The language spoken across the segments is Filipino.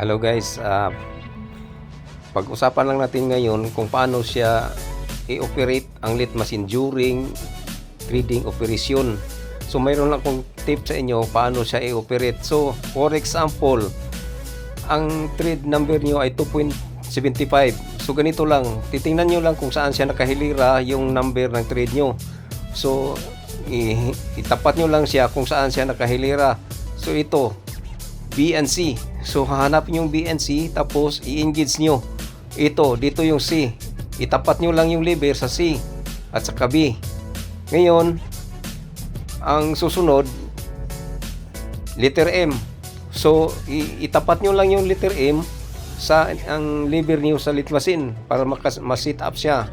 Hello guys, pag-usapan lang natin ngayon kung paano siya i-operate ang lit machine during trading operation. So mayroon lang akong tip sa inyo paano siya i-operate. So for example, ang trade number nyo ay 2.75. So ganito lang, titingnan nyo lang kung saan siya nakahilira yung number ng trade nyo. So itapat nyo lang siya kung saan siya nakahilira. So ito B and C. So hahanapin yung B and C, tapos i-engage nyo. Ito, dito yung C. Itapat nyo lang yung lever sa C at saka B. Ngayon, ang susunod, letter M. So itapat nyo lang yung letter M sa ang lever nyo sa lit machine para ma-sit up siya.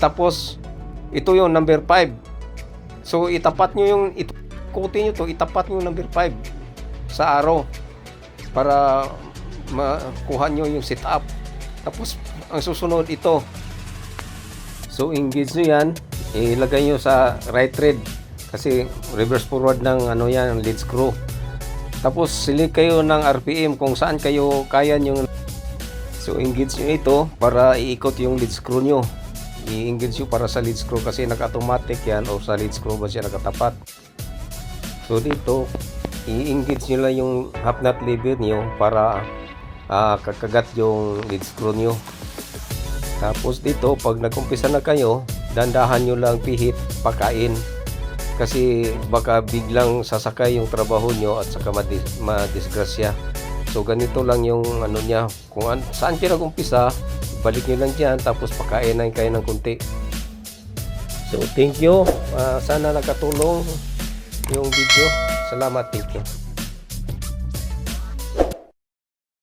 Tapos ito yung number 5. So itapat nyo yung ikutin nyo to, itapat nyo yung number 5 sa arrow para makuha nyo yung sit up. Tapos ang susunod ito. So engage nyo yan, ilagay nyo sa right thread kasi reverse forward ng ano yan, lead screw. Tapos select kayo ng RPM kung saan kayo kaya nyo. So engage nyo ito para iikot yung lead screw nyo. I-engage nyo para sa lead screw kasi naka-automatic yan, o sa lead screw ba siya nakatapat. So dito i-engage nyo lang yung half nut lever nyo para kakagat yung lead screw nyo. Tapos dito pag nag-umpisa na kayo, dandahan nyo lang pihit pakain kasi baka biglang sasakay yung trabaho nyo at saka madisgrasya. So ganito lang yung ano niya, kung saan kayo nag-umpisa, balik nyo lang dyan, tapos pakain na kayo ng kunti. So thank you, sana nakatulong yung video. Salamat, thank you.